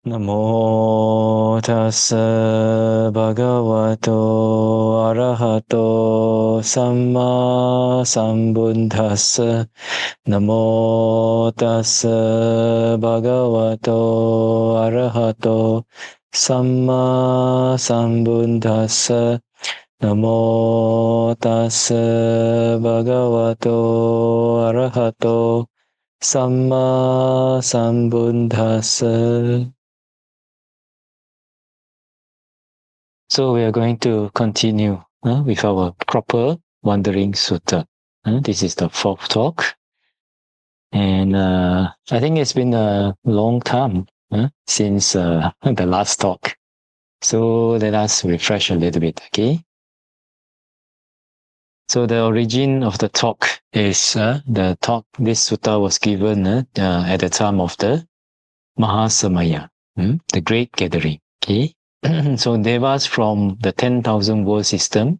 Namo tassa bhagavato arahato samma sambuddhassa. Namo tassa bhagavato arahato samma sambuddhassa. Namo tassa bhagavato arahato samma sambuddhassa. So we are going to continue with our proper wandering sutta. This is the fourth talk. And I think it's been a long time since the last talk. So let us refresh a little bit, okay? So the origin of the talk is this sutta was given at the time of the Mahasamaya, the Great Gathering, okay? So devas from the 10,000 world system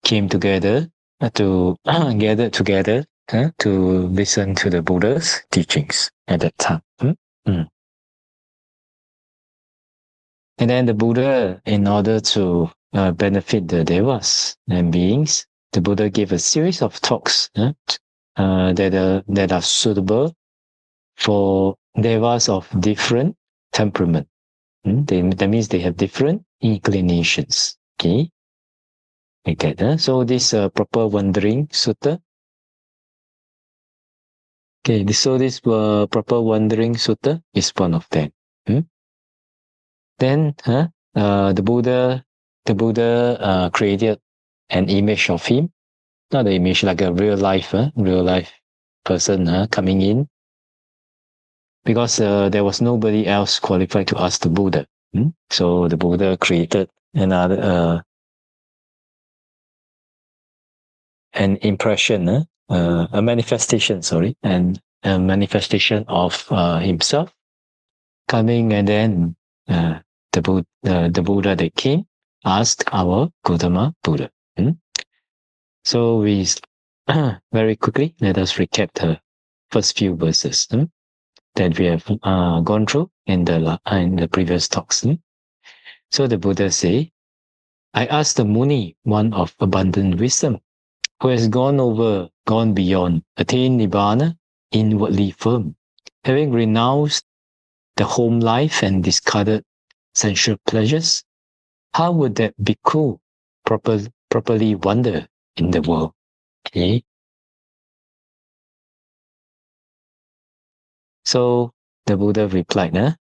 came together to gathered together to listen to the Buddha's teachings at that time. And then the Buddha, in order to benefit the devas and beings, the Buddha gave a series of talks that are suitable for devas of different temperament. That means they have different inclinations. Okay, like that. So this proper wandering sutta. Okay, so this proper wandering sutta is one of them. Then the Buddha created an image of him, not an image like a real life person coming in, because there was nobody else qualified to ask the Buddha. So the Buddha created another an impression, a manifestation, and a manifestation of himself coming, and then the Buddha that came asked our Gautama Buddha. So we very quickly let us recap the first few verses that we have gone through in the previous talks. So the Buddha say, I asked the Muni, one of abundant wisdom, who has gone beyond, attained Nibbana, inwardly firm, having renounced the home life and discarded sensual pleasures, how would that bhikkhu properly wander in the world? Okay. So the Buddha replied,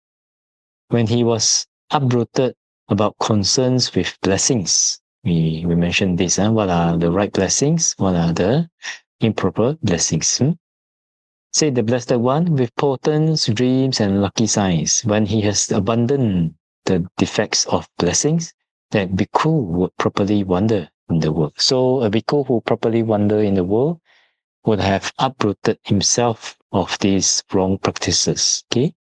when he was uprooted about concerns with blessings, we mentioned this, what are the right blessings? What are the improper blessings? Say the Blessed One with portents, dreams, and lucky signs, when he has abandoned the defects of blessings, that bhikkhu would properly wander in the world. So a bhikkhu who properly wander in the world would have uprooted himself of these wrong practices. Okay?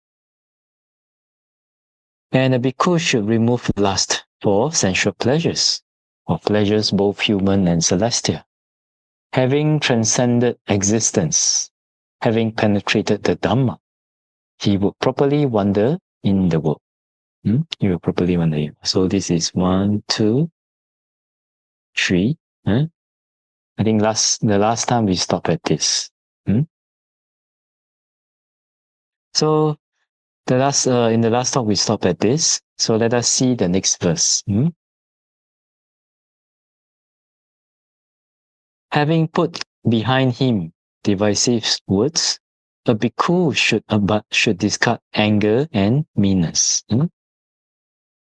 And a bhikkhu should remove lust for sensual pleasures, or pleasures both human and celestial. Having transcended existence, having penetrated the Dhamma, he would properly wander in the world. He will properly wander. So this is 1, 2, 3. I think the last time we stopped at this. So in the last talk we stopped at this. So let us see the next verse. Having put behind him divisive words, a bhikkhu should discard anger and meanness.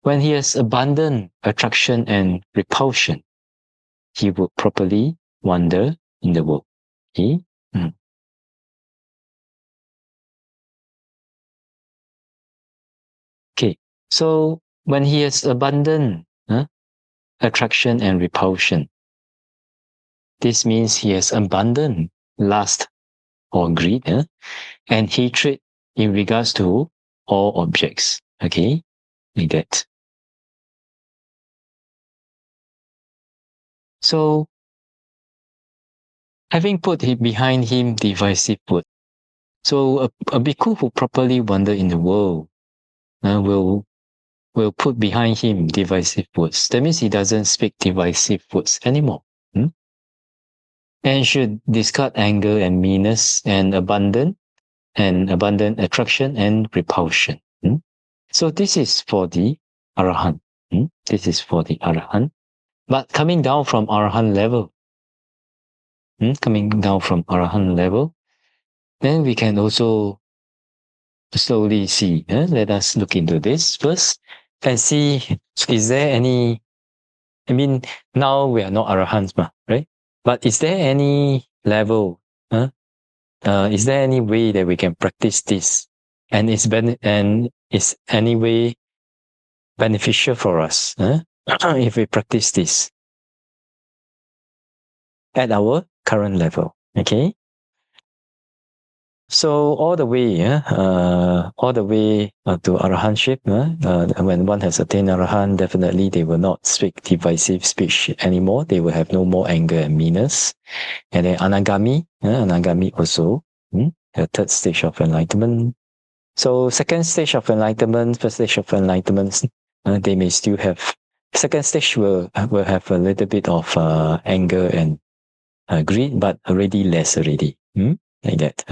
When he has abandoned attraction and repulsion, he would properly wander in the world. Okay? Okay, so when he has abandoned attraction and repulsion, this means he has abandoned lust or greed and hatred in regards to all objects. Okay, like that. So, having put behind him divisive word, so a bhikkhu who properly wander in the world will put behind him divisive words. That means he doesn't speak divisive words anymore. And should discard anger and meanness and abandon attraction and repulsion. So this is for the Arahant. This is for the Arahant. But coming down from Arahant level, then we can also slowly see. Let us look into this first and see, is there any, I mean, now we are not Arahants, right? But is there any level, is there any way that we can practice this? And is any way beneficial for us if we practice this at our current level? Okay. So all the way to Arahantship, when one has attained Arahant, definitely they will not speak divisive speech anymore. They will have no more anger and meanness. And then Anagami also, the third stage of enlightenment. So second stage of enlightenment, first stage of enlightenment, they may still have. Second stage will have a little bit of anger and greed, but already less already, like that.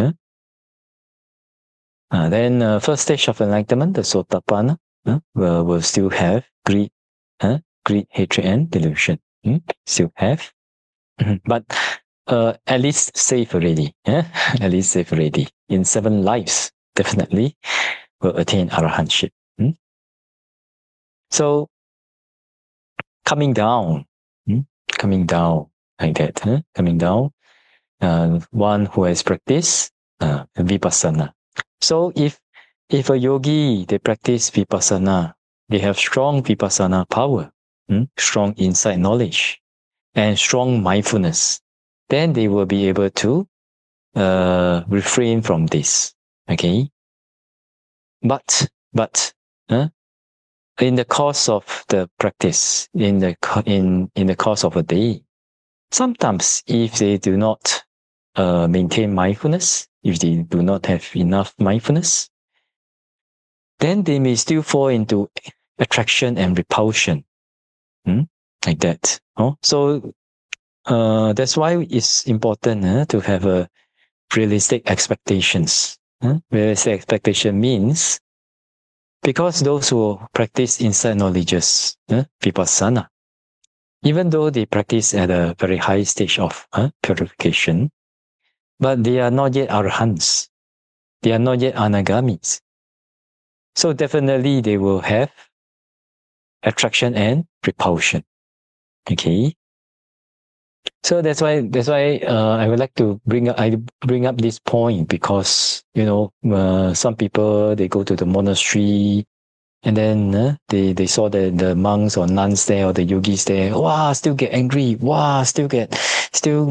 Then first stage of enlightenment, the Sotapanna, will still have greed, hatred, and delusion. Still have, but at least safe already. At least safe already. In 7 lives, definitely will attain Arahantship. So coming down like that. Coming down, one who has practiced vipassana. So if a yogi, they practice vipassana, they have strong vipassana power, strong insight knowledge, and strong mindfulness, then they will be able to refrain from this. Okay. But in the course of the practice, in the course of a day, sometimes if they do not maintain mindfulness, if they do not have enough mindfulness, then they may still fall into attraction and repulsion, like that. So that's why it's important to have a realistic expectations. Realistic expectation means, because those who practice insight knowledges, vipassana, even though they practice at a very high stage of purification, but they are not yet arahants. They are not yet anagamis. So definitely they will have attraction and repulsion. Okay. So that's why I would like to bring up this point, because some people, they go to the monastery and then they saw the monks or nuns there or the yogis there. Wow, still get angry. Wow, still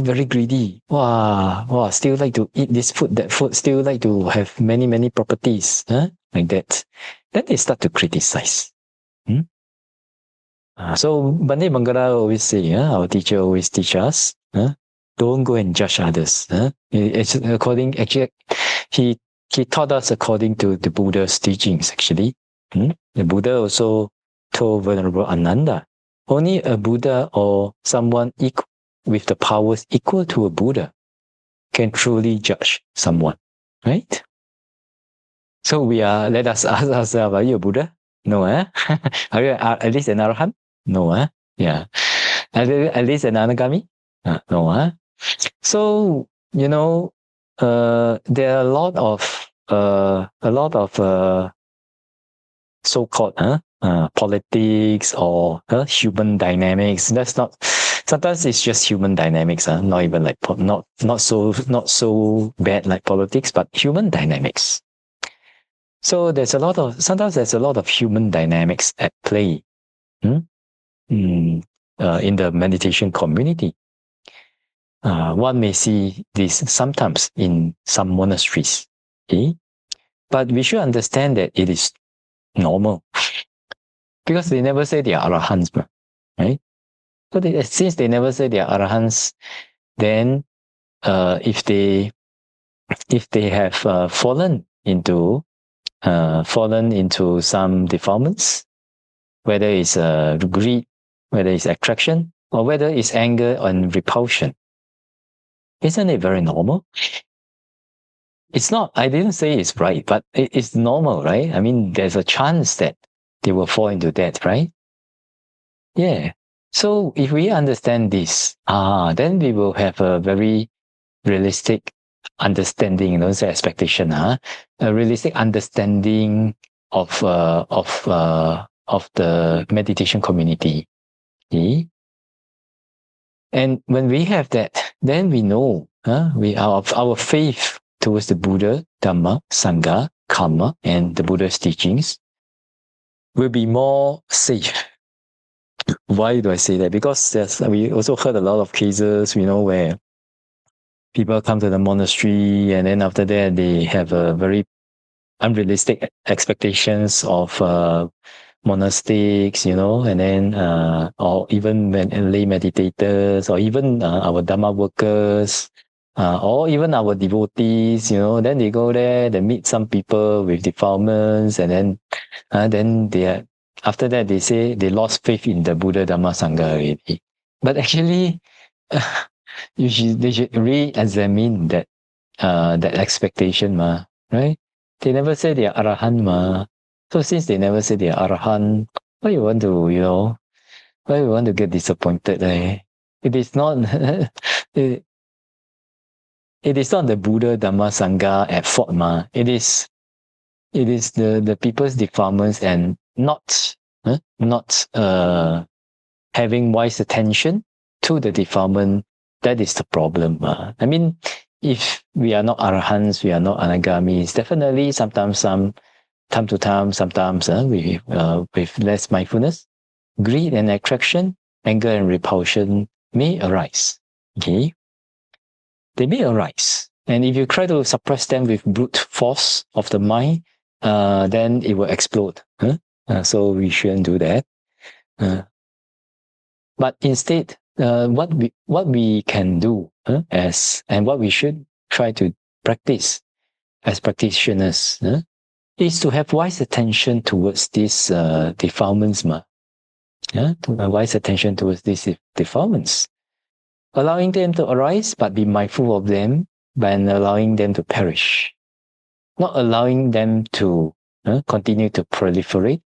very greedy. Wow, still like to eat this food, that food. Still like to have many properties. Like that. Then they start to criticize. So Bande Bangara always say, our teacher always teach us, don't go and judge others. It's he taught us according to the Buddha's teachings, actually. The Buddha also told Venerable Ananda, only a Buddha or someone with the powers equal to a Buddha can truly judge someone, right? So let us ask ourselves, are you a Buddha? No, Are you at least an Arahant? No, Yeah. At least an Anagami? No, So, there are a lot of so-called politics or human dynamics. Sometimes it's just human dynamics, not even like not so bad like politics, but human dynamics. So sometimes there's a lot of human dynamics at play in the meditation community. One may see this sometimes in some monasteries. Okay? But we should understand that it is normal, because they never say they are arahants, right? So since they never say they are arahants, then if they have fallen into fallen into some defilements, whether it's greed, whether it's attraction, or whether it's anger and repulsion. Isn't it very normal? It's not, I didn't say it's right, but it's normal, right? I mean, there's a chance that they will fall into that, right? Yeah. So if we understand this, then we will have a very realistic understanding, say expectation, a realistic understanding of the meditation community. Okay? And when we have that, then we know our faith towards the Buddha, Dhamma, Sangha, Karma, and the Buddha's teachings will be more safe. Why do I say that? Because we also heard a lot of cases, where people come to the monastery and then after that they have a very unrealistic expectations of monastics, and then or even lay meditators, or even our Dhamma workers, or even our devotees, then they go there, they meet some people with defilements, and then after that they say they lost faith in the Buddha, Dhamma, Sangha already. But actually, they should re-examine that expectation, right? They never say they are Arahant, So since they never say they are Arahant, why you want to get disappointed, eh? It is not it is not the Buddha, Dhamma, Sangha at fault, It is the people's defilements and not having wise attention to the defilement. That is the problem. I mean, if we are not Arahants, we are not Anagamis, definitely sometimes time to time, sometimes with less mindfulness, greed and attraction, anger and repulsion may arise. Okay? They may arise. And if you try to suppress them with brute force of the mind, then it will explode. So we shouldn't do that. But instead, what we can do and what we should try to practice as practitioners is to have wise attention towards these defilements, wise attention towards these defilements, allowing them to arise, but be mindful of them, and allowing them to perish, not allowing them to continue to proliferate,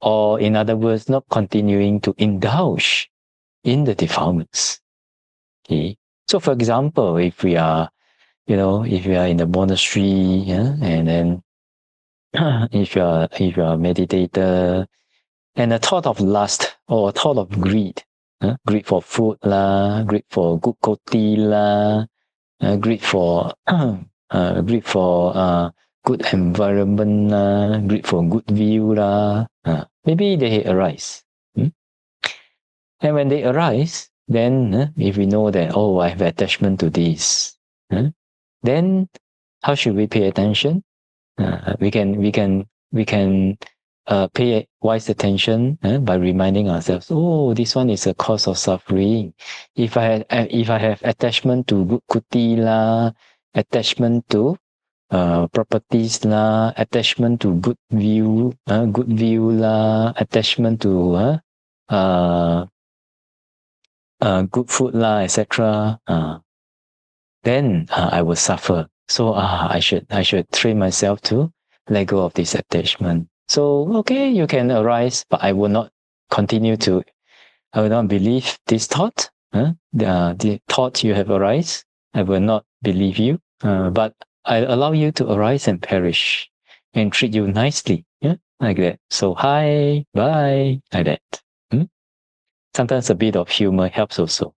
or in other words, not continuing to indulge in the defilements. Okay. So, for example, if we are in the monastery, and then if you are a meditator, and a thought of lust or a thought of greed, greed for food greed for good koti greed for good environment greed for good view maybe they arise. And when they arise, then if we know that, I have attachment to this, then how should we pay attention? We can pay wise attention by reminding ourselves, this one is a cause of suffering. If I have attachment to good kuti attachment to properties attachment to good view attachment to good food etc. Then I will suffer. So I should train myself to let go of this attachment. So okay, you can arise, but I will not believe this thought. The thought you have arise, I will not believe you. But I allow you to arise and perish, and treat you nicely. Like that. So hi, bye, like that. Sometimes a bit of humor helps also.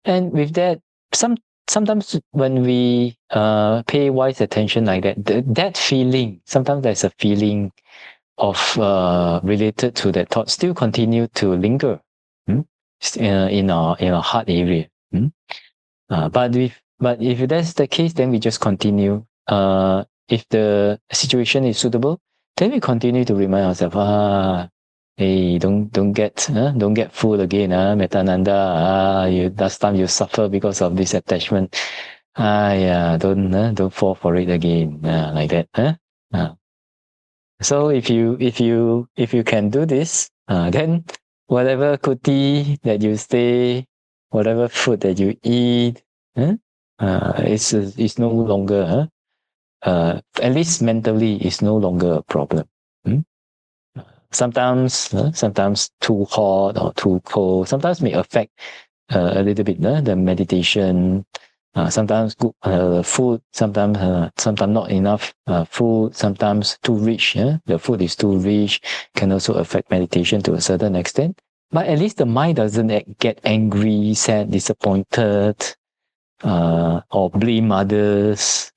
And with that, sometimes when we pay wise attention like that, that feeling, sometimes there's a feeling of related to that thought still continue to linger in our heart area. But if that's the case, then we just continue. If the situation is suitable, then we continue to remind ourselves, hey, don't get fooled again, Mettānanda. Last time you suffer because of this attachment. Don't fall for it again, like that. So if you can do this, then whatever kuti that you stay, whatever food that you eat, it's no longer, at least mentally, it's no longer a problem. Sometimes too hot or too cold, sometimes may affect a little bit the meditation. Sometimes good food, sometimes not enough food, sometimes too rich. The food is too rich, can also affect meditation to a certain extent. But at least the mind doesn't get angry, sad, disappointed, or blame others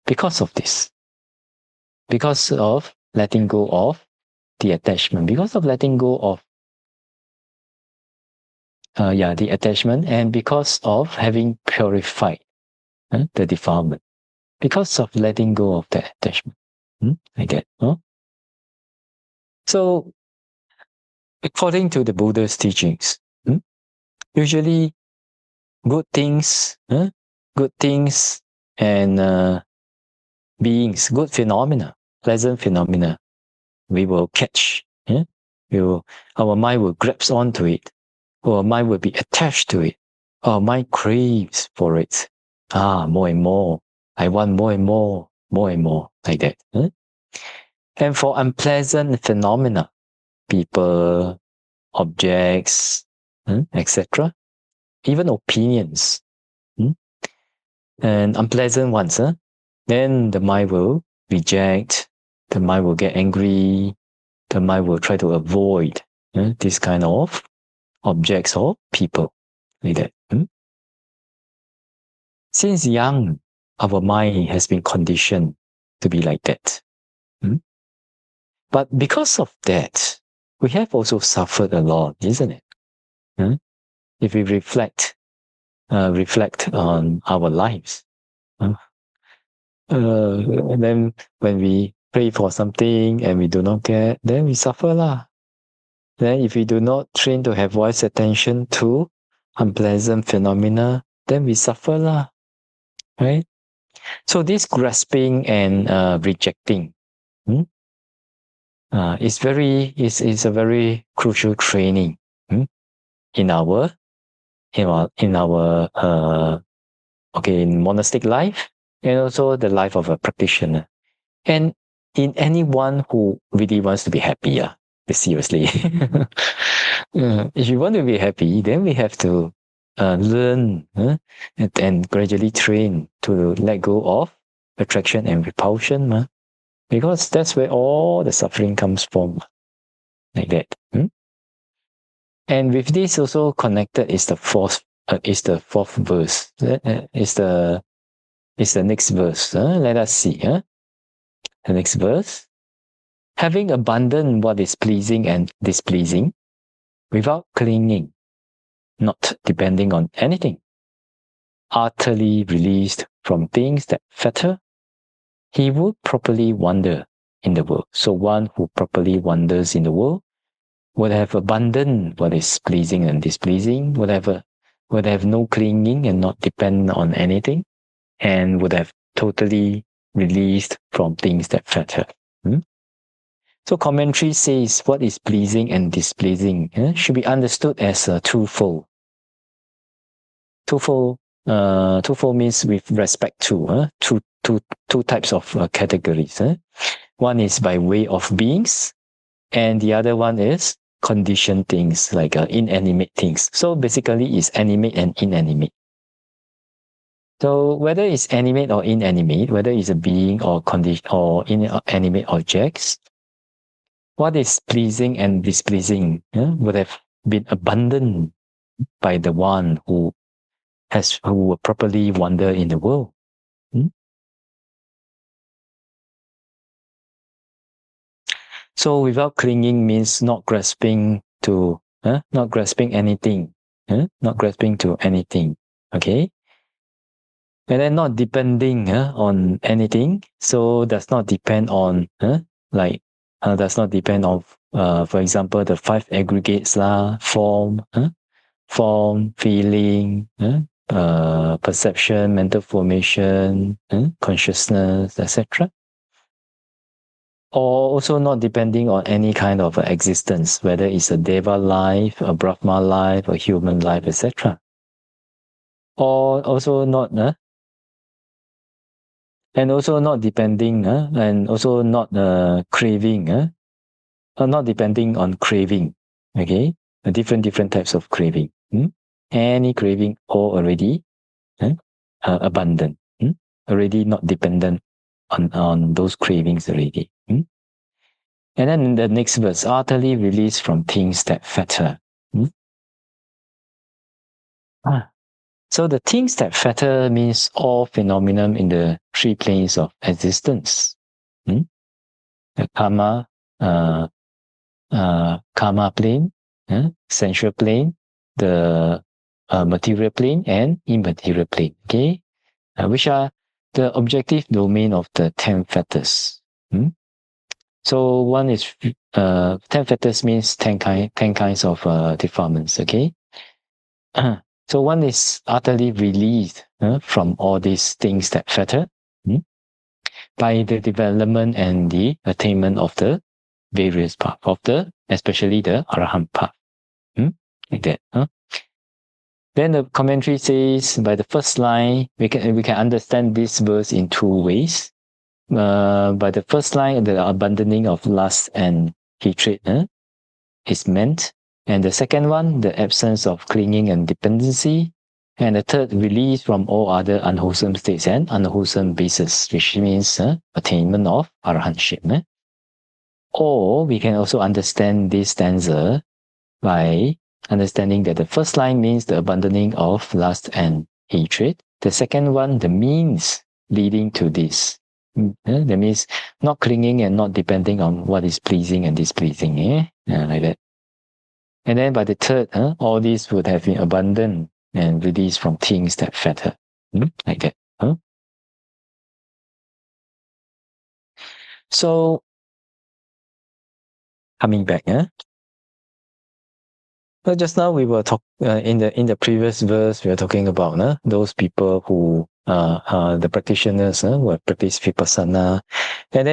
because of this. Because of letting go of the attachment, because of letting go of the attachment, and because of having purified the defilement, because of letting go of the attachment. Like that. So, according to the Buddha's teachings, usually good things and beings, good phenomena, pleasant phenomena, we will catch. Our mind will grasp onto it. Our mind will be attached to it. Our mind craves for it. More and more. I want more and more, like that. And for unpleasant phenomena, people, objects, etc., even opinions, and unpleasant ones, then the mind will reject, the mind will get angry, the mind will try to avoid this kind of objects or people, like that. Since young, our mind has been conditioned to be like that. But because of that, we have also suffered a lot, isn't it? If we reflect on our lives, and then when we pray for something and we do not get, then we suffer lah. Then if we do not train to have wise attention to unpleasant phenomena, then we suffer lah. Right? So this grasping and rejecting is a very crucial training in our in monastic life and also the life of a practitioner, and in anyone who really wants to be happy. Seriously, if you want to be happy, then we have to learn and gradually train to let go of attraction and repulsion, because that's where all the suffering comes from, like that. And with this also connected is the fourth verse. Is the next verse. Let us see. The next verse. Having abandoned what is pleasing and displeasing, without clinging, not depending on anything, utterly released from things that fetter, he would properly wander in the world. So one who properly wanders in the world would have abandoned what is pleasing and displeasing, would have no clinging and not depend on anything, and would have totally released from things that fetter. So commentary says what is pleasing and displeasing should be understood as twofold. Twofold means with respect to two types of categories. One is by way of beings, and the other one is conditioned things like inanimate things. So basically, it's animate and inanimate. So whether it's animate or inanimate, whether it's a being or condition or inanimate objects, what is pleasing and displeasing would have been abandoned by the one who will properly wander in the world. So without clinging means not grasping to, not grasping anything, not grasping to anything. Okay. And then not depending on anything. So does not depend on does not depend on, for example, the five aggregates form, feeling, perception, mental formation, consciousness, etc. or also not depending on any kind of existence, whether it's a deva life, a Brahma life, a human life, etc. Or also not, and also not depending, and also not craving, not depending on craving. Okay, different types of craving. Any craving, all already abundant, already not dependent on those cravings already. And then in the next verse, utterly released from things that fetter. So the things that fetter means all phenomenon in the three planes of existence. The karma, karma plane, sensual plane, the material plane, and immaterial plane. Okay, which are the objective domain of the 10 fetters. So one is 10 fetters means 10 kinds of defilements. Okay, so one is utterly released from all these things that fetter by the development and the attainment of the various path of the, especially the Arahant path. Like that. Then the commentary says, by the first line, we can understand this verse in two ways. By the first line, the abandoning of lust and hatred is meant. And the second one, the absence of clinging and dependency. And the third, release from all other unwholesome states and unwholesome bases, which means attainment of arahantship. Or we can also understand this stanza by understanding that the first line means the abandoning of lust and hatred. The second one, the means leading to this. That means not clinging and not depending on what is pleasing and displeasing. Like that. And then by the third, all these would have been abandoned and released from things that fetter. Like that. So, coming back, well, just now we were talking in the previous verse. We were talking about those people who the practitioners who have practiced vipassana, and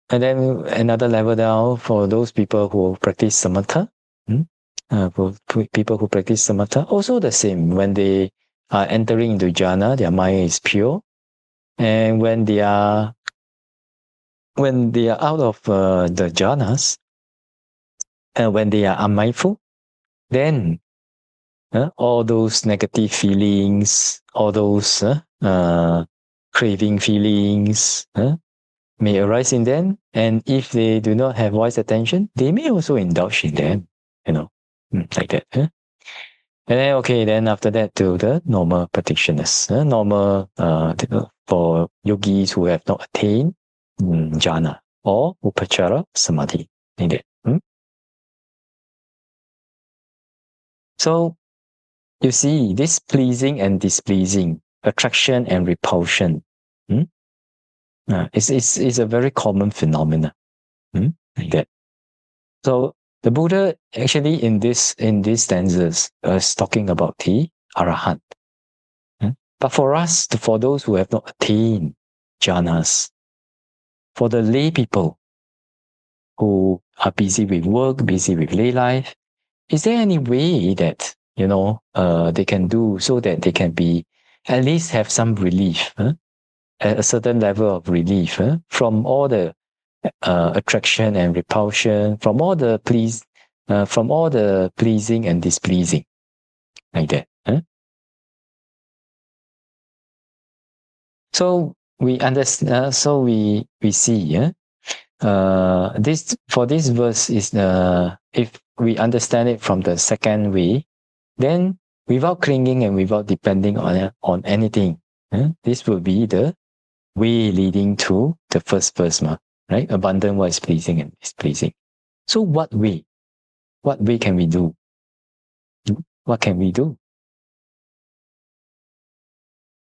then another level down for those people who practice samatha. For people who practice samatha, also the same. When they are entering into jhana, their mind is pure, and when they are out of the jhanas, when they are unmindful, then all those negative feelings, all those craving feelings may arise in them. And if they do not have wise attention, they may also indulge in them, like that. And then after that to the normal practitioners, normal for yogis who have not attained jhana or upachara samadhi, like that. So you see, this pleasing and displeasing, attraction and repulsion, is a very common phenomenon, like that. So the Buddha actually in these stanzas is talking about the Arahant. But for us, for those who have not attained jhanas, for the lay people who are busy with work, busy with lay life, is there any way that they can do so that they can be at least have some relief, a certain level of relief from all the attraction and repulsion, from all the pleasing and displeasing, like that. So we understand. So we see. This for this verse is if we understand it from the second way, then without clinging and without depending on anything, this will be the way leading to the first verse, right? Abandon what is pleasing and displeasing. So what way? What way can we do? What can we do?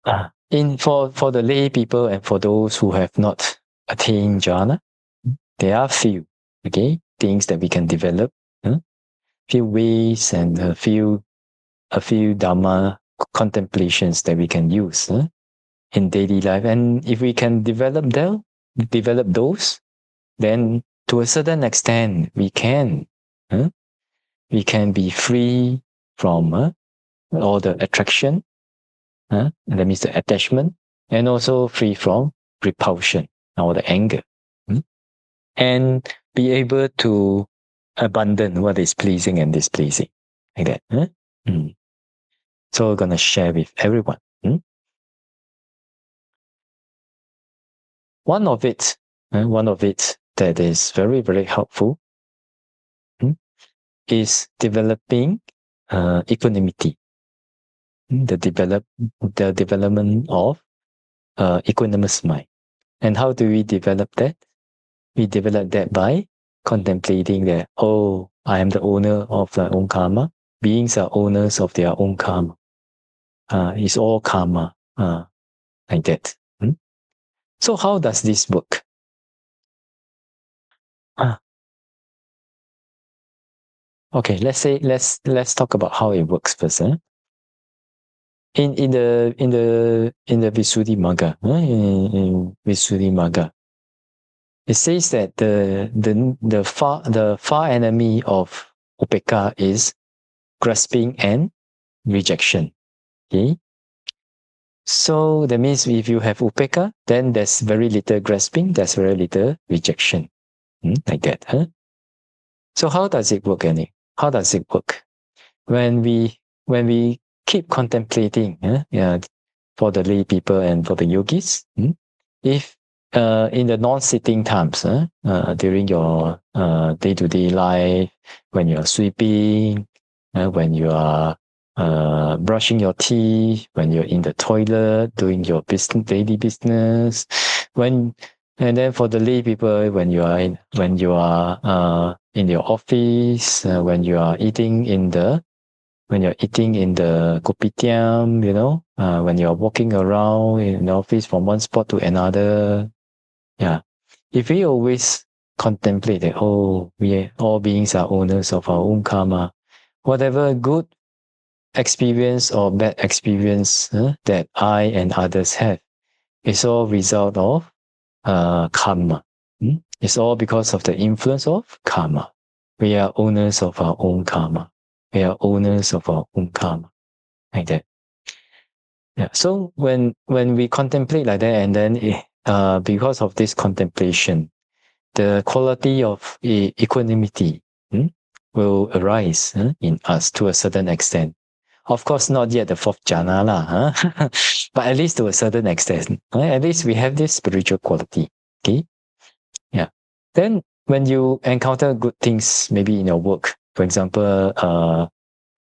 For the lay people and for those who have not attained jhana, there are few things that we can develop, few ways and a few Dhamma contemplations that we can use in daily life. And if we can develop them, develop those, then to a certain extent, we can be free from all the attraction, and that means the attachment, and also free from repulsion or the anger, and be able to abandon what is pleasing and displeasing, like that. So we're gonna share with everyone. One of it that is very, very helpful is developing equanimity. The development of equanimous mind. And how do we develop that? We develop that by contemplating that, oh, I am the owner of my own karma. Beings are owners of their own karma. It's all karma, like that. So how does this work? Okay, let's talk about how it works first. In the Visuddhimagga, in Visuddhimagga, it says that the far enemy of upekkha is grasping and rejection. Okay, so that means if you have upekkha, then there's very little grasping, there's very little rejection, like that. So how does it work, Annie? How does it work? When we keep contemplating, for the lay people and for the yogis, if in the non-sitting times, during your day-to-day life, when you are sweeping, when you are brushing your teeth, when you're in the toilet, doing your daily business, and then for the lay people, when you are in your office, when you are eating in the kopitiam, when you're walking around in the office from one spot to another. If we always contemplate that, we all beings are owners of our own karma, whatever good experience or bad experience that I and others have, it's all result of karma. It's all because of the influence of karma. We are owners of our own karma. We are owners of our own karma, like that. So when we contemplate like that, and then because of this contemplation, the quality of equanimity will arise in us to a certain extent. Of course, not yet the fourth jhana lah, but at least to a certain extent. At least we have this spiritual quality. Okay, Then when you encounter good things, maybe in your work, for example,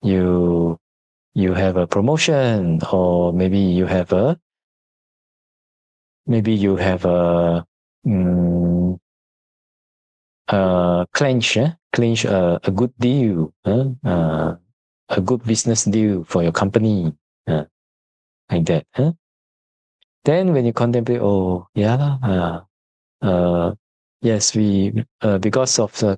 you have a promotion, or maybe you have a clinch a good deal, a good business deal for your company, like that. Then when you contemplate, yes, we because of the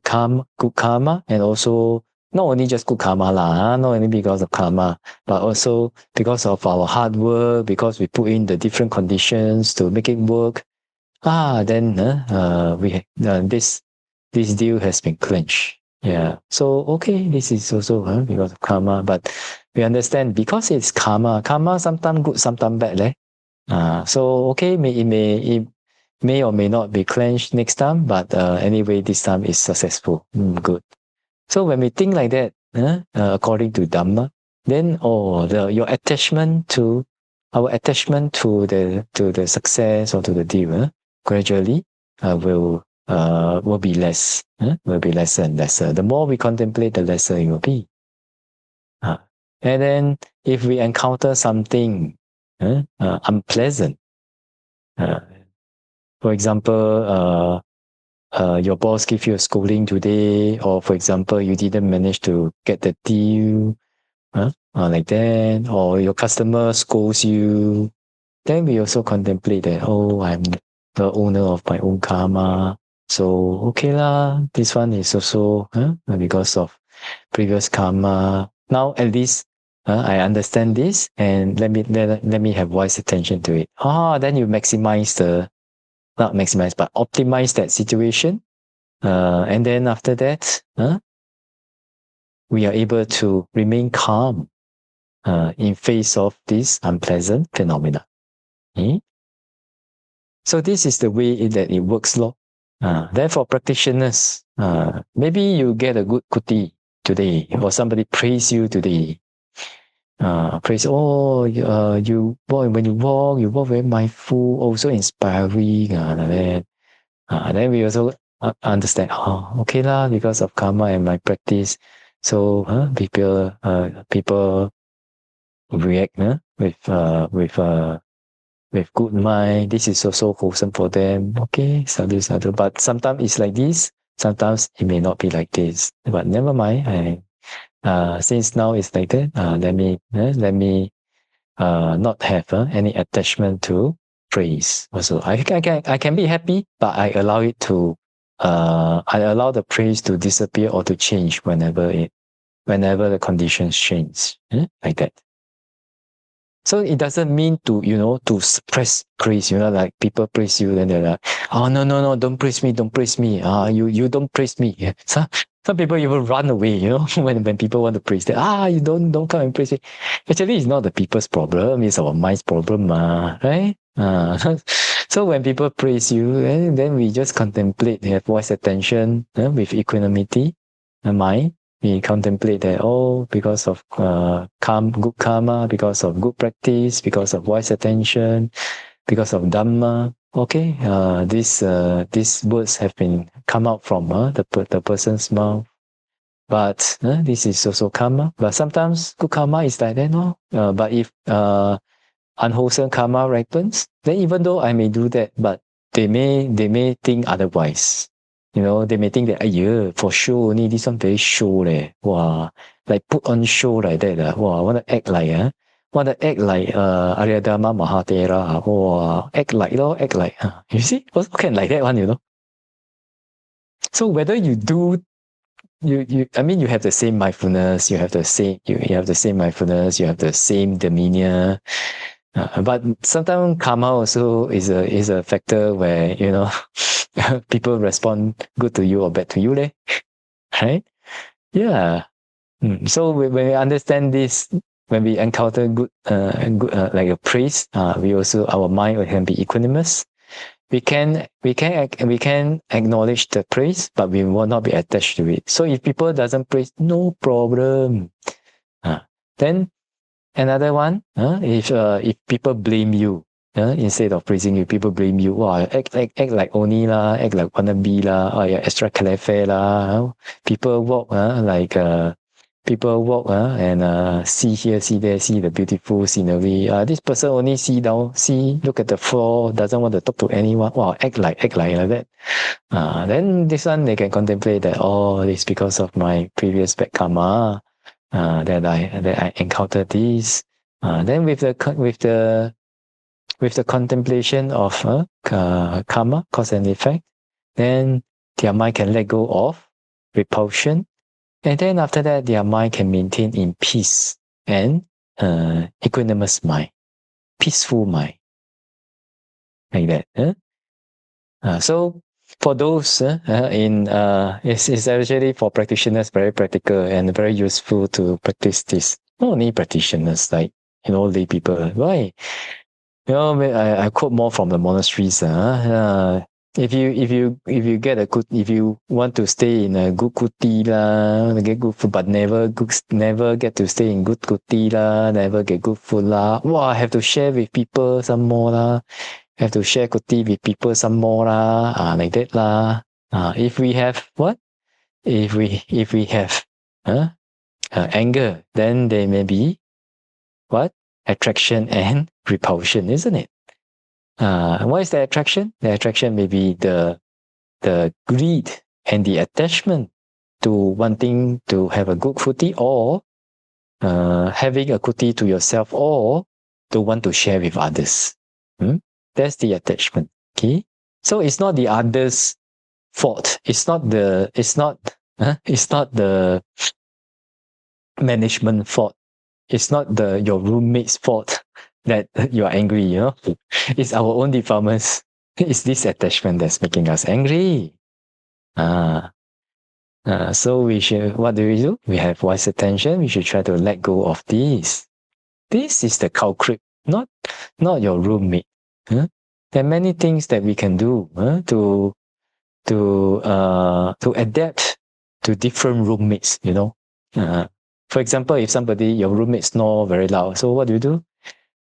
good karma, and also not only just good karma lah, not only because of karma, but also because of our hard work, because we put in the different conditions to make it work. Then this deal has been clinched. So okay, this is also because of karma, but we understand because it's karma. Karma sometimes good, sometimes bad, so okay, it may or may not be clenched next time, but anyway, this time is successful. Good. So when we think like that, according to Dhamma, then our attachment to the success or to the deal gradually will be less. Will be lesser and lesser. The more we contemplate, the lesser it will be. And then if we encounter something unpleasant, for example, your boss give you a scolding today, or for example, you didn't manage to get the deal, like that, or your customer scolds you, then we also contemplate that, I'm the owner of my own karma. So okay lah, this one is also because of previous karma. Now at least I understand this, and let me have wise attention to it. Then you maximize not maximize, but optimize that situation. And then after that, we are able to remain calm in face of this unpleasant phenomena. So this is the way that it works, lor. Therefore, practitioners, maybe you get a good kuti today, or somebody praise you today. Praise, you boy, when you walk very mindful, also inspiring. Then we also understand, okay lah, because of karma and my practice. So people react with good mind. This is also wholesome for them. Okay, sadhu. But sometimes it's like this. Sometimes it may not be like this. But never mind. Since now it's like that, let me not have any attachment to praise. Also, I can be happy, but I allow it to. I allow the praise to disappear or to change whenever the conditions change, like that. So it doesn't mean to suppress praise. Like people praise you, then they're like, oh no, don't praise me. You don't praise me. Some people even run away, when people want to praise them. You don't come and praise me. Actually, it's not the people's problem, it's our mind's problem, right? So when people praise you, then we just contemplate, have voice attention with equanimity, mind. We contemplate that, because of good karma, because of good practice, because of wise attention, because of Dhamma. Okay, these words have been come out from the person's mouth. But this is also karma. But sometimes good karma is like that, no? But if unwholesome karma ripens, then even though I may do that, but they may think otherwise. They may think that, for show only, this one very show leh. Wow, like put on show like that. Wow, want to act like Aryadharma Mahatera. Wow, act like. You see, also can like that one, So whether you do, you have the same mindfulness, you have the same mindfulness, you have the same demeanor. But sometimes karma also is a factor where people respond good to you or bad to you, right? Yeah. So when we understand this, when we encounter good like a praise, our mind can be equanimous. We can acknowledge the praise, but we will not be attached to it. So if people doesn't praise, no problem. Then another one, if people blame you, instead of praising you, people blame you. Wow, act like oni lah, act like wannabe lah, or you're extra clever lah. People walk and see here, see there, see the beautiful scenery. This person only look at the floor, doesn't want to talk to anyone. Wow, act like that. Then this one they can contemplate that. It's because of my previous bad karma that I encountered this. Then with the contemplation of karma, cause and effect, then their mind can let go of repulsion. And then after that, their mind can maintain in peace and equanimous mind, peaceful mind, like that. So for those it's actually for practitioners very practical and very useful to practice this. Not only practitioners, like lay people. Why? I quote more from the monasteries. If you want to stay in a good kuti lah, get good food, but never get to stay in good kuti lah, never get good food lah. Wow, have to share with people some more lah. Have to share kuti with people some more lah. Like that lah. If we have what? If we have anger, then there may be what? Attraction and repulsion, isn't it? What is the attraction? The attraction may be the greed and the attachment to wanting to have a good kuti, or having a kuti to yourself, or to want to share with others. That's the attachment. Okay, so it's not the others' fault. It's not the management fault. It's not your roommate's fault that you are angry. It's our own defilements. It's this attachment that's making us angry. So what do? We have wise attention. We should try to let go of this. This is the culprit, not your roommate. Huh? There are many things that we can do to adapt to different roommates. For example, if your roommate snore very loud, so what do?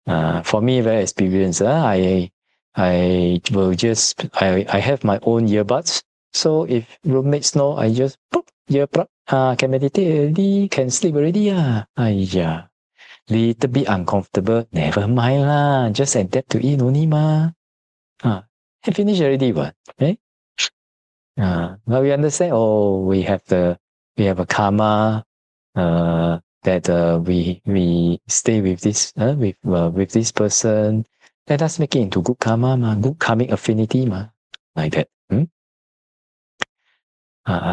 For me, very experienced. I have my own earbuds. So if roommate snore, I just pop earplug. Can meditate already, can sleep already. Little bit uncomfortable. Never mind lah. Just adapt to it only ma. Finish already what? Eh? But we understand. We have a karma. That we stay with this person. Let us make it into good karma ma, good karmic affinity ma, like that.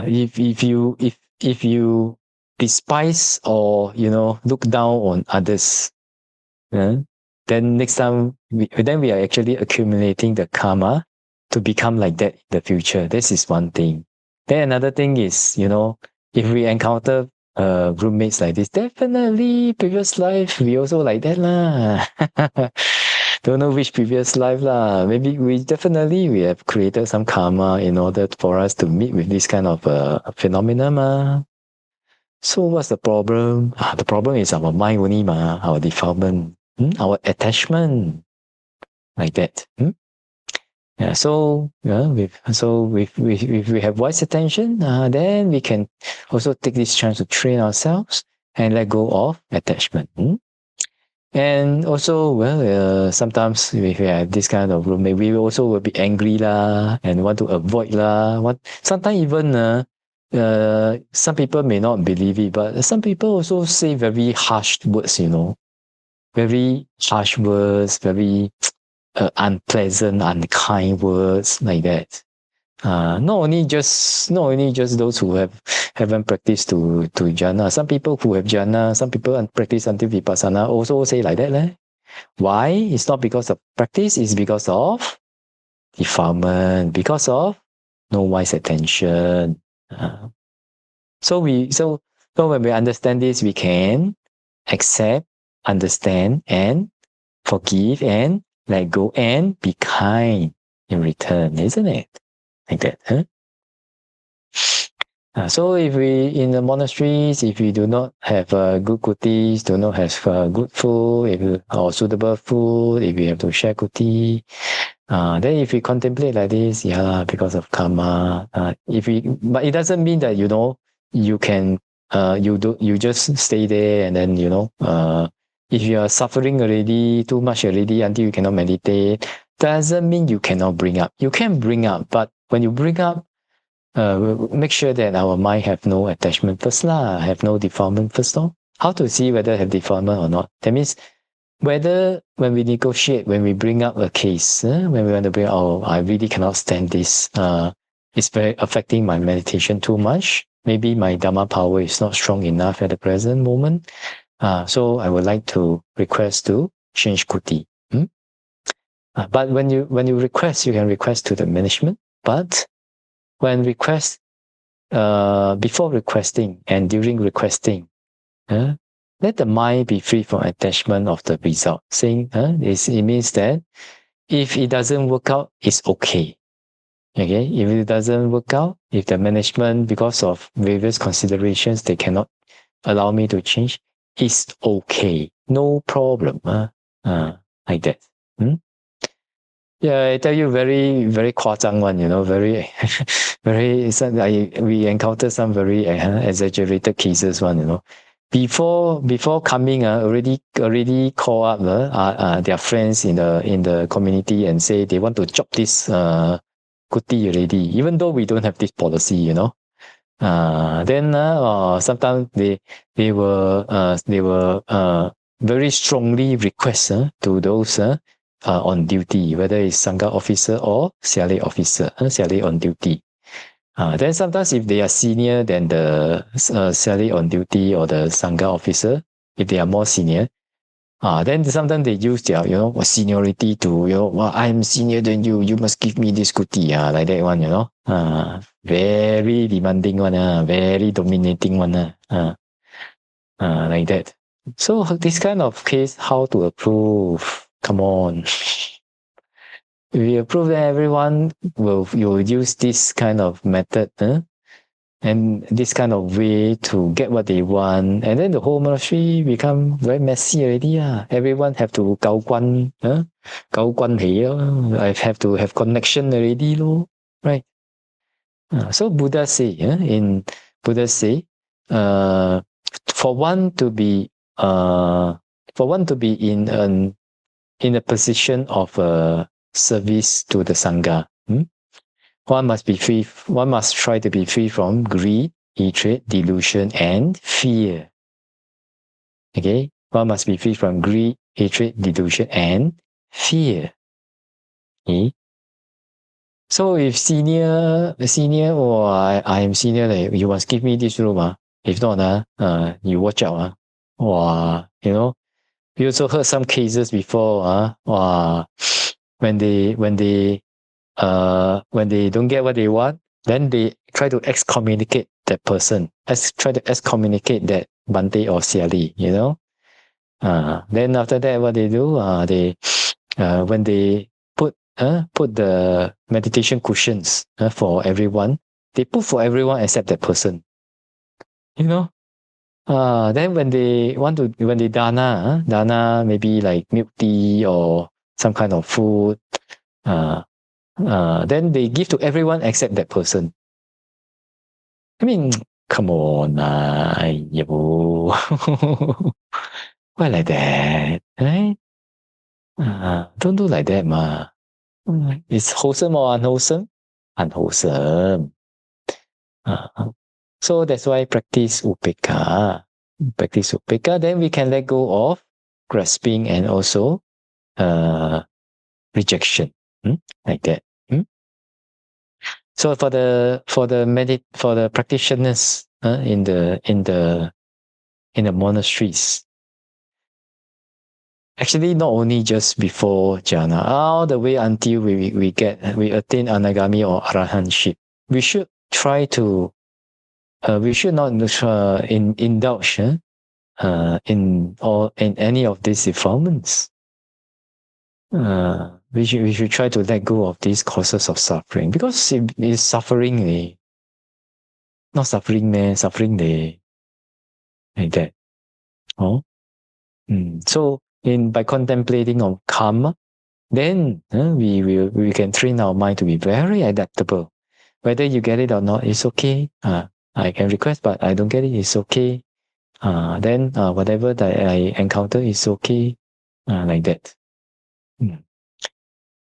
If you despise or look down on others, then next time we are actually accumulating the karma to become like that in the future. This is one thing. Then another thing is, if we encounter roommates like this, definitely previous life we also like that lah. Don't know which previous life lah. Maybe we have created some karma in order for us to meet with this kind of phenomena ma. So what's the problem? The problem is our mind only ma, our defilement, our attachment, like that. Yeah, so if we have wise attention, then we can also take this chance to train ourselves and let go of attachment. And also, sometimes if we have this kind of roommate, we also will be angry lah and want to avoid lah. Sometimes even some people may not believe it, but some people also say very harsh words, very harsh words, very unpleasant, unkind words like that. Not only just those who haven't practiced to jhana. Some people who have jhana, some people practice until vipassana also say like that. Why? It's not because of practice, it's because of defilement, because of no wise attention. So when we understand this, we can accept, understand, and forgive, and let go, and be kind in return, isn't it? Like that, huh? So if we in the monasteries, if we do not have good kutis, do not have good food, or suitable food, if we have to share kuti, then if we contemplate like this, because of karma. But it doesn't mean that you can you just stay there and then if you are suffering already too much already until you cannot meditate, doesn't mean you cannot bring up. You can bring up, but when you bring up, make sure that our mind have no attachment first lah, have no defilement first lor. How to see whether have defilement or not? That means whether when we negotiate, when we bring up a case, when we want to bring I really cannot stand this. It's very affecting my meditation too much. Maybe my Dhamma power is not strong enough at the present moment. So I would like to request to change kuti. But when you request, you can request to the management. But when request, before requesting and during requesting, let the mind be free from attachment of the result. Saying, it means that if it doesn't work out, it's okay. Okay, if it doesn't work out, if the management, because of various considerations, they cannot allow me to change, it's okay, no problem. Like that. Yeah, I tell you, very, very 夸张 one, very, very, we encounter some very exaggerated cases one, Before coming, already call up their friends in the community and say they want to chop this kuti already, even though we don't have this policy, Then sometimes they were very strongly request to those on duty, whether it's Sangha officer or Siale officer, Siale on duty. Then sometimes if they are senior than the Siale on duty or the Sangha officer, if they are more senior, Then sometimes they use their, seniority to, well, I'm senior than you, you must give me this kuti, like that one, very demanding one, very dominating one, like that. So this kind of case, how to approve? Come on. If you approve, then everyone will use this kind of method, and this kind of way to get what they want, and then the whole monastery become very messy already. Everyone have to 搞關係, I have to have connection already, right? So Buddha say, in Buddha say, for one to be in a position of service to the sangha, one must try to be free from greed, hatred, delusion, and fear. Okay? One must be free from greed, hatred, delusion, and fear. Okay? So if senior, I am senior, you must give me this room. If not, you watch out. We also heard some cases before. When they don't get what they want, then they try to excommunicate that person. Try to excommunicate that Bante or Siali, Then after that, what they do, when they put the meditation cushions for everyone, they put for everyone except that person. Then when they dana maybe like milk tea or some kind of food, then they give to everyone except that person. I mean, come on, why like that, right? Don't do like that, ma. It's wholesome or unwholesome? Unwholesome. So that's why practice upekkha. Practice upekkha, then we can let go of grasping and also rejection, like that. So for the practitioners in the monasteries, actually not only just before jhana, all the way until we attain anagami or arahantship, we should try to we should not indulge in any of these defilements. We should try to let go of these causes of suffering, because it is suffering, not suffering, man, suffering like that. So by contemplating on karma, then we can train our mind to be very adaptable. Whether you get it or not, it's okay. I can request, but I don't get it, it's okay. Then whatever that I encounter is okay, like that.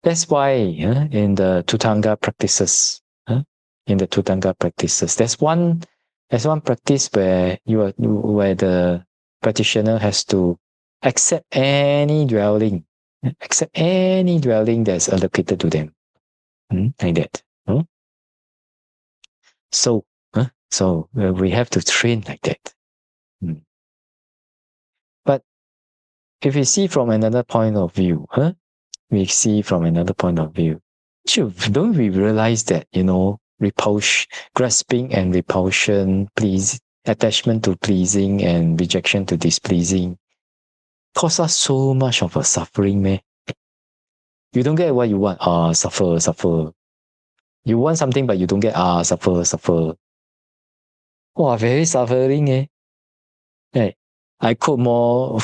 That's why in the Tutanga practices, there's one practice where the practitioner has to accept any dwelling that's allocated to them, like that. So we have to train like that. But if we see from another point of view, don't we realize that, grasping and repulsion, attachment to pleasing and rejection to displeasing, cause us so much of a suffering, man. You don't get what you want, suffer. You want something but you don't get, suffer. Wow, very suffering, eh? Right. I quote more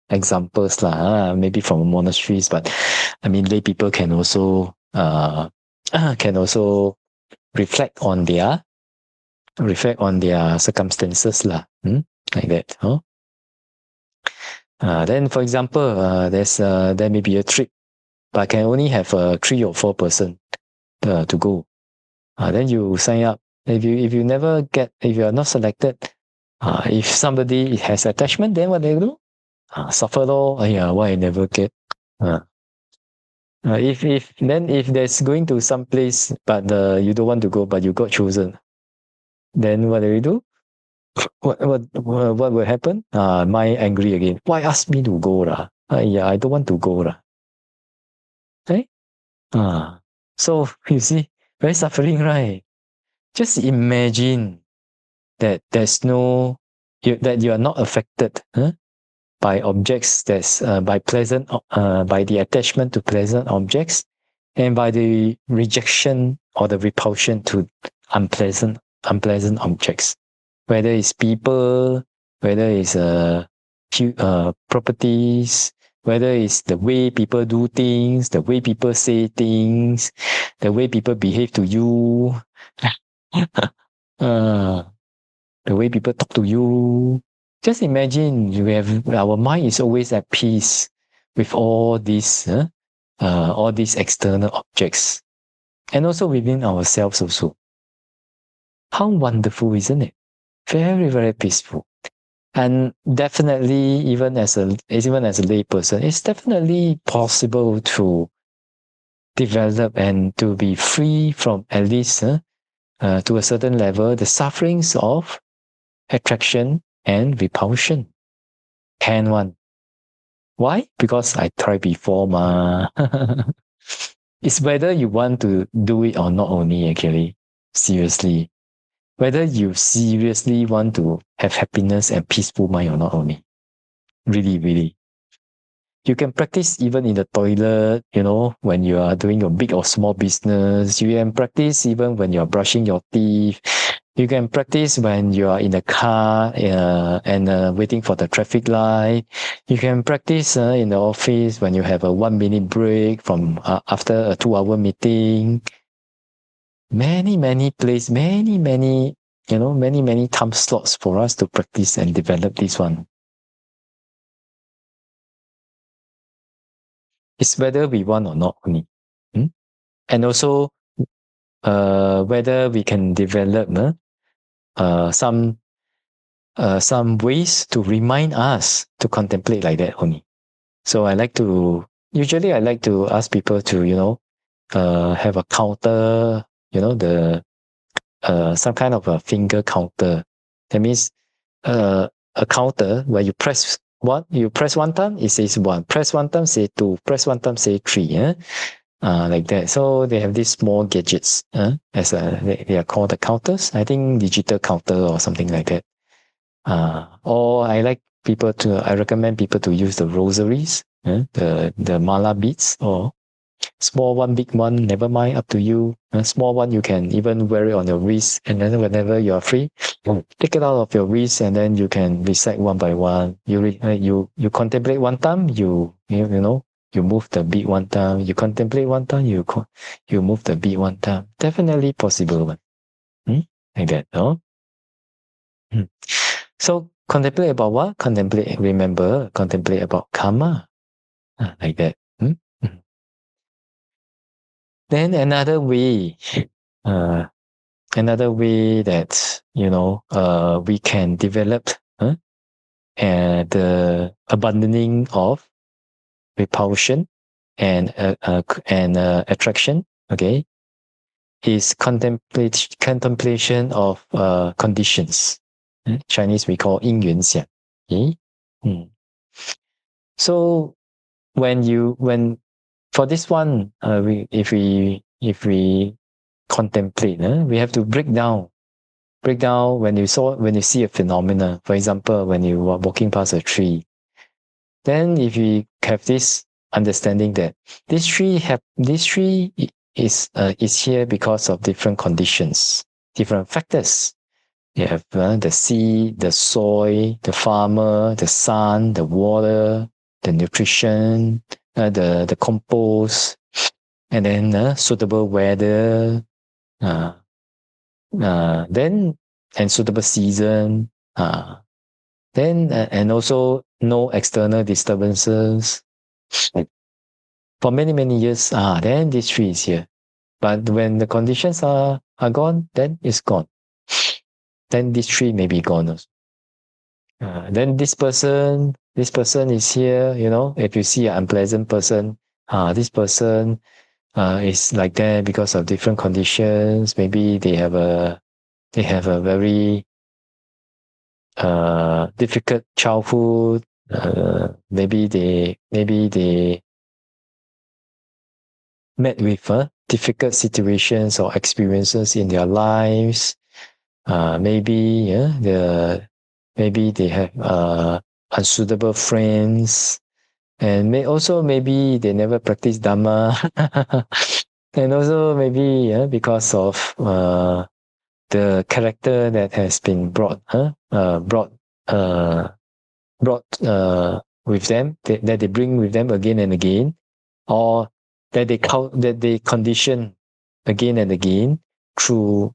examples maybe from monasteries, but I mean lay people can also reflect on their circumstances like that. Then for example, there may be a trip, but can only have 3 or 4 person to go. Then you sign up. If you are not selected, if somebody has attachment, then what they do? Suffer lor. Why I never get? If there's going to some place, but you don't want to go, but you got chosen, then what do? what will happen? Mind angry again. Why ask me to go lah? Yeah, I don't want to go lah. Right? So you see, very suffering, right? Just imagine that there's no that you are not affected by objects that's by by the attachment to pleasant objects and by the rejection or the repulsion to unpleasant objects, whether it's people, whether it's properties, whether it's the way people do things, the way people say things, the way people behave to you, uh, the way people talk to you. Just imagine our mind is always at peace with all these external objects, and also within ourselves also. How wonderful, isn't it? Very, very peaceful. And definitely, even as a lay person, it's definitely possible to develop and to be free from, at least to a certain level, the sufferings of attraction and repulsion. Can one? Why? Because I tried before, ma. It's whether you want to do it or not only, actually. Seriously. Whether you seriously want to have happiness and peaceful mind or not only. Really, really. You can practice even in the toilet, when you are doing your big or small business. You can practice even when you are brushing your teeth. You can practice when you are in the car and waiting for the traffic light. You can practice in the office when you have a 1 minute break from after a 2-hour meeting. Many places, many time slots for us to practice and develop this one. It's whether we want or not only. And also whether we can develop some ways to remind us to contemplate like that only. So usually I like to ask people to, have a counter, some kind of a finger counter. That means a counter where you press one time, it says 1. Press one time, say 2. Press one time, say 3. Like that. So they have these small gadgets, they are called the counters. I think digital counter or something like that. Or I recommend people to use the rosaries, the mala beads, or small one, big one, never mind, up to you. A small one, you can even wear it on your wrist, and then whenever you are free, take it out of your wrist, and then you can recite one by one. You contemplate one time, you move the beat one time. You contemplate one time, you move the beat one time. Definitely possible one. Like that, no? So contemplate about what? Remember, contemplate about karma. Like that. Then another way that we can develop the abandoning of repulsion and attraction, okay, is contemplation of conditions. Chinese we call 因缘想. Okay? So when for this one, if we contemplate, we have to break down when you see a phenomena. For example, when you are walking past a tree, then if we have this understanding that this tree is here because of different conditions, different factors. You have the seed, the soil, the farmer, the sun, the water, the nutrition, the compost, and then suitable weather, then and suitable season, then and also no external disturbances. For many years, then this tree is here. But when the conditions are gone, then it's gone. Then this tree may be gone also. Then this person is here, if you see an unpleasant person, this person is like that because of different conditions. Maybe they have a very difficult childhood. Maybe they met with difficult situations or experiences in their lives. Maybe maybe they have unsuitable friends, and maybe they never practice Dhamma, and also maybe because of the character that has been brought with them, that they bring with them again and again, or that they condition again and again through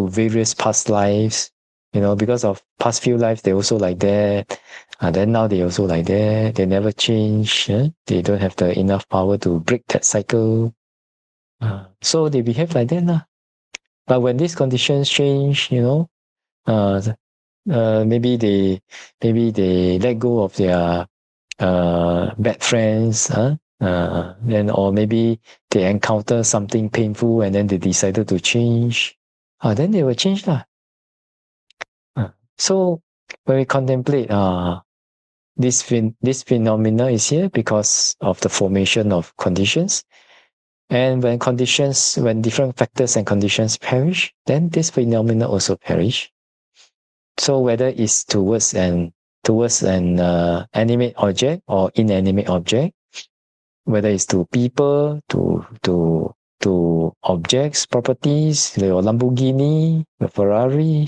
various past lives. Because of past few lives, they also like that. Then now they also like that. They never change. They don't have the enough power to break that cycle. So they behave like that. But when these conditions change, uh, maybe they let go of their bad friends, then or maybe they encounter something painful and then they decided to change. Then they will change lah. So when we contemplate, this phenomena is here because of the formation of conditions. And when different factors and conditions perish, then this phenomena also perish. So whether it's towards an animate object or inanimate object, whether it's to people, to objects, properties, your Lamborghini, your Ferrari,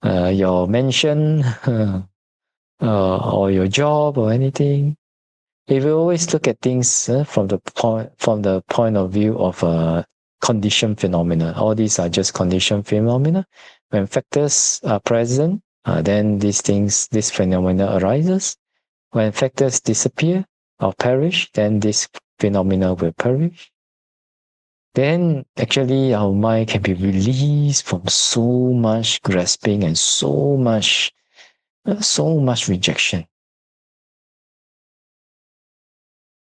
your mansion, or your job or anything. If you always look at things from the point of view of conditioned phenomena, all these are just conditioned phenomena. When factors are present, then this phenomena arises. When factors disappear or perish, then this phenomena will perish. Then actually our mind can be released from so much grasping and so much rejection.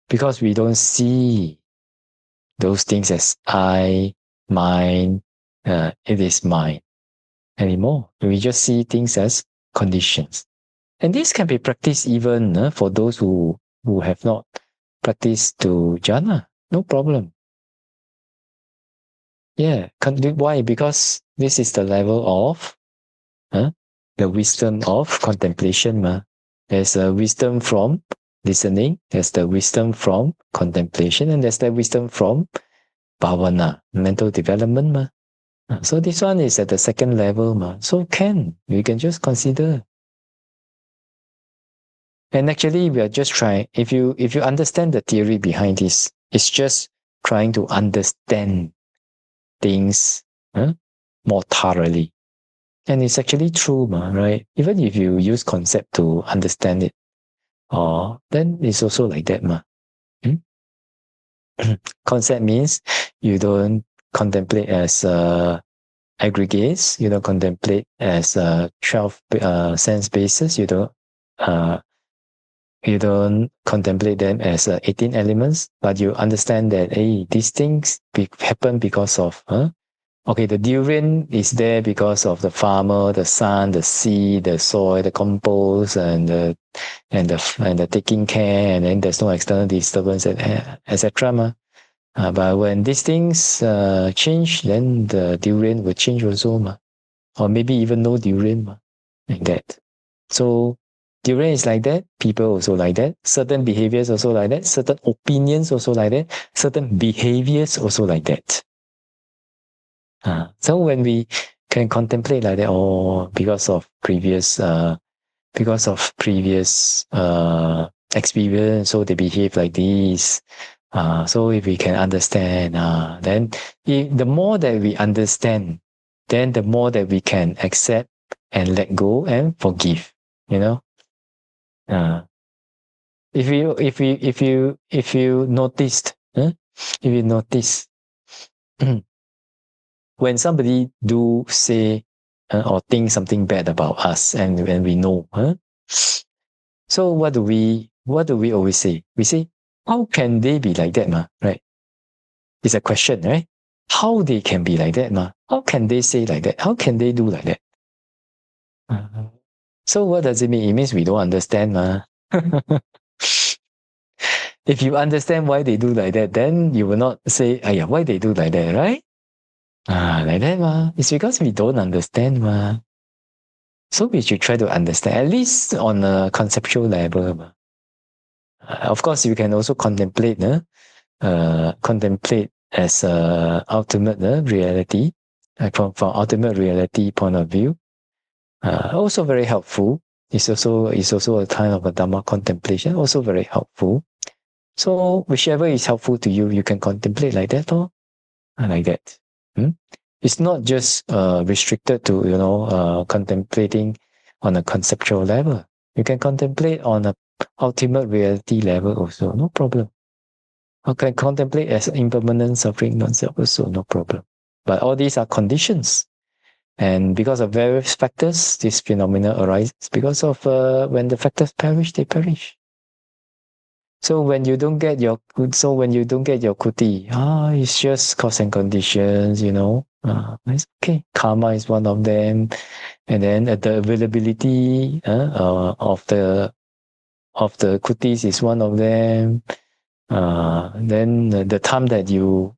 Because we don't see those things as I, mine, it is mine anymore. We just see things as conditions. And this can be practiced even for those who have not practiced to jhana. No problem. Yeah. Why? Because this is the level of the wisdom of contemplation. There's a wisdom from listening. There's the wisdom from contemplation. And there's the wisdom from bhavana, mental development. So this one is at the second level. So we can just consider. And actually, we are just trying. If you understand the theory behind this, it's just trying to understand things more thoroughly. And it's actually true, right? Even if you use concept to understand it, then it's also like that. Concept means you don't contemplate as aggregates. You don't contemplate as 12 sense bases. You don't contemplate them as 18 elements, but you understand that, hey, these things happen because of, the durian is there because of the farmer, the sun, the sea, the soil, the compost, and the taking care, and then there's no external disturbance, etc. But when these things change, then the durian will change also, or maybe even no durian, like that. So durian is like that, people also like that, certain behaviors also like that, certain opinions also like that, certain behaviors also like that. So when we can contemplate like that, because of previous experience, so they behave like this. So if we can understand, then the more that we understand, then the more that we can accept and let go and forgive. If you noticed, when somebody do say or think something bad about us, and when we know, so what do we always say? We say, how can they be like that, right? It's a question, right? How they can be like that, How can they say like that? How can they do like that? So what does it mean? It means we don't understand, ma. If you understand why they do like that, then you will not say, "Ayah, why they do like that," right? Like that, ma. It's because we don't understand, ma. So we should try to understand, at least on a conceptual level, ma. Of course, you can also contemplate, contemplate as ultimate reality, from ultimate reality point of view. Also very helpful. It's also a kind of a Dhamma contemplation. Also very helpful. So whichever is helpful to you, you can contemplate like that, or like that. It's not just restricted to contemplating on a conceptual level. You can contemplate on a ultimate reality level also, no problem. You can contemplate as impermanent suffering non-self also, no problem. But all these are conditions. And because of various factors, this phenomena arises. Because of when the factors perish, they perish. So when you don't get your kuti, it's just cause and conditions, it's okay. Karma is one of them, and then the availability of the kutis is one of them. Then the time that you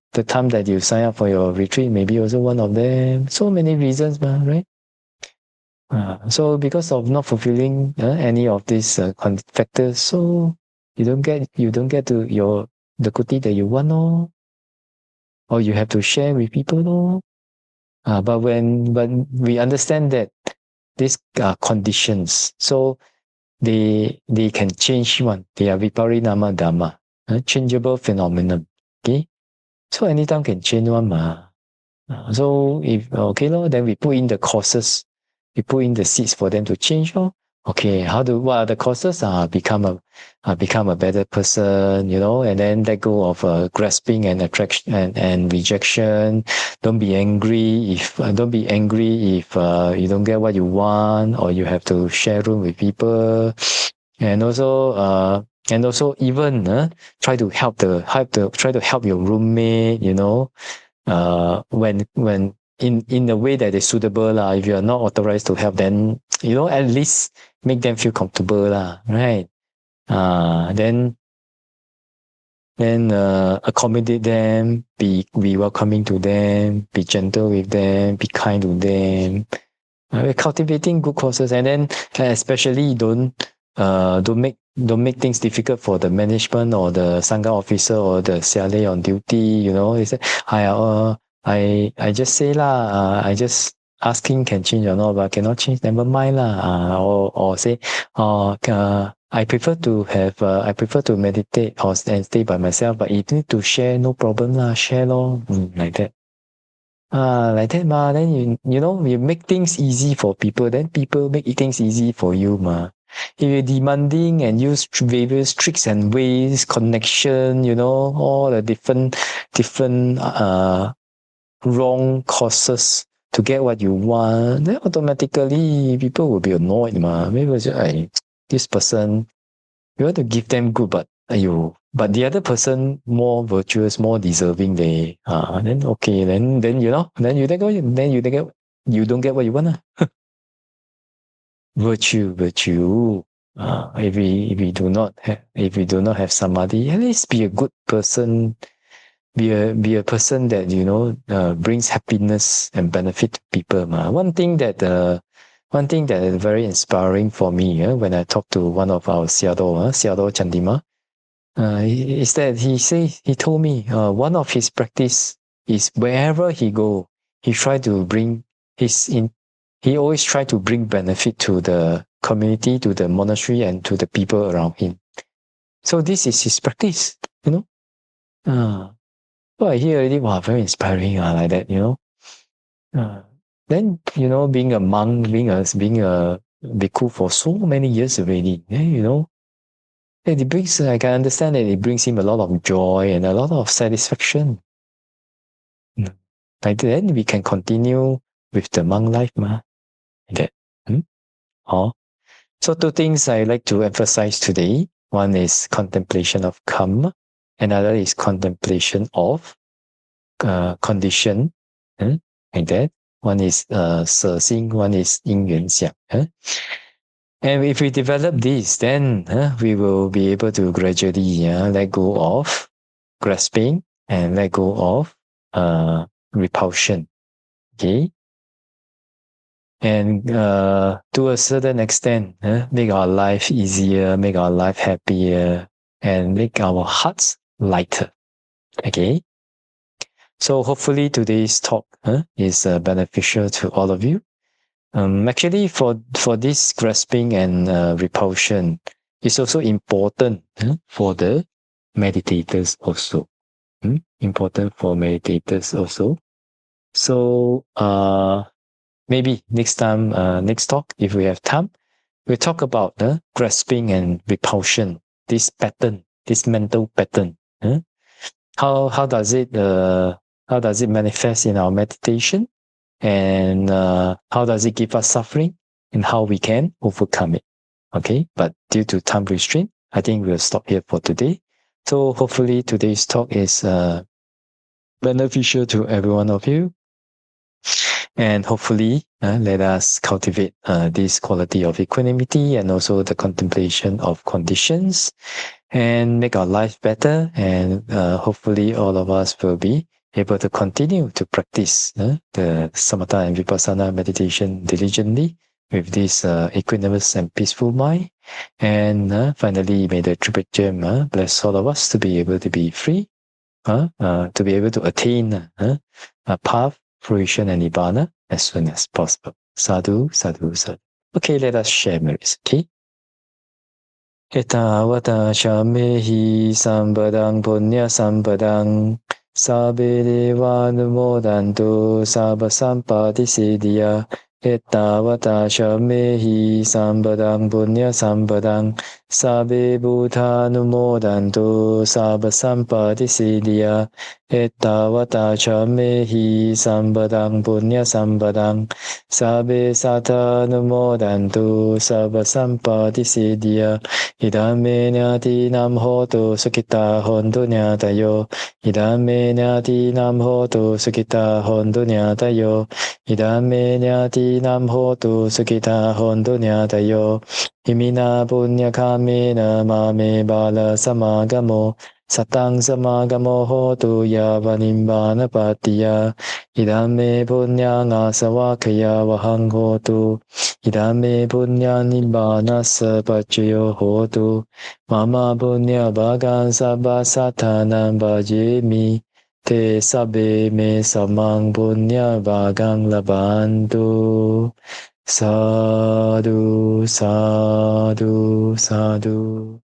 sign up for your retreat may be also one of them. So many reasons, right? So because of not fulfilling any of these factors, so you don't get to the kuti that you want, or you have to share with people, but when we understand that these are conditions, so they can change one. They are viparinama dhamma, changeable phenomenon. Okay, so anytime can change one, ma. So if okay, then we put in the causes. We put in the seeds for them to change. Okay, what are the causes? Become a better person, and then let go of grasping and attraction and rejection. Don't be angry if you don't get what you want, or you have to share room with people, and also even try to help your roommate, when in a way that is suitable lah. If you are not authorized to help, then at least make them feel comfortable lah, right? Then accommodate them, be welcoming to them, be gentle with them, be kind to them. We're cultivating good causes, and then especially don't make things difficult for the management or the sangha officer or the siale on duty. They say, I just say lah, I just asking can change or not, but cannot change, never mind lah. Or say, I prefer to meditate and stay by myself, but if you need to share, no problem lah, share lor, like that. Like that, ma. Then you make things easy for people, then people make things easy for you, ma. If you're demanding and use various tricks and ways, connection, all the different wrong causes to get what you want, then automatically people will be annoyed, ma. Maybe say, this person, you want to give them good, but the other person more virtuous, more deserving, then okay, then you don't get what you want. Virtue. If we do not have samadhi, at least be a good person. Be a person that brings happiness and benefit to people. One thing that is very inspiring for me when I talk to one of our Sayadaw Chandima, is that he told me one of his practice is wherever he go, he always try to bring benefit to the community, to the monastery, and to the people around him. So this is his practice, So I hear already, wow, very inspiring, like that, Then, being a monk, being a bhikkhu for so many years already, it brings, I can understand that it brings him a lot of joy and a lot of satisfaction. Like then we can continue with the monk life, Like that. So two things I like to emphasize today. One is contemplation of karma. Another is contemplation of condition, like that. one is 舍心, one is 因缘想. And if we develop this, then we will be able to gradually let go of grasping and let go of repulsion. Okay? And to a certain extent, make our life easier, make our life happier, and make our hearts lighter. Okay? So hopefully today's talk is beneficial to all of you. Actually, for this grasping and repulsion, it's also important for the meditators also. Important for meditators also. So maybe next time, next talk, if we have time, we'll talk about grasping and repulsion. This pattern, this mental pattern. How does it manifest in our meditation? And how does it give us suffering, and how we can overcome it. Okay, but due to time restraint, I think we'll stop here for today. So hopefully today's talk is beneficial to every one of you, and hopefully let us cultivate this quality of equanimity and also the contemplation of conditions, and make our life better, and hopefully all of us will be able to continue to practice the samatha and vipassana meditation diligently with this equanimous and peaceful mind. And finally, may the Triple Gem bless all of us to be able to be free, to be able to attain a path, fruition, and nibbana as soon as possible. Sadhu, sadhu, sadhu. Okay, let us share merits. Okay. Etavata shamehi sampadang punya sampadang sabe deva numodantu sabba sampati siddhya. Etavata shamehi sampadang punya sampadang sabe bhuta numodantu sabba sampati siddhya. Etavata shamehi sampadang punya sampadang sabe satta numodantu sabba sampati siddhya. Idame nyati nam hotu sukita hontu nyatayo. Idame nyati nam hotu sukita hontu nyatayo. Idame nyati nam hotu sukita hontu nyatayo. Imina punya kamena mame bala samagamo. Satang samagamo hotu yavanimbana patiya. Idame punya ngasawakaya vahang hotu. Idame punya nibbana sapacayo hotu. Mama punya bhagan sabba satanam bhajemi. Te sabbe me samang punya bhagang labantu. Sadhu, sadhu, sadhu.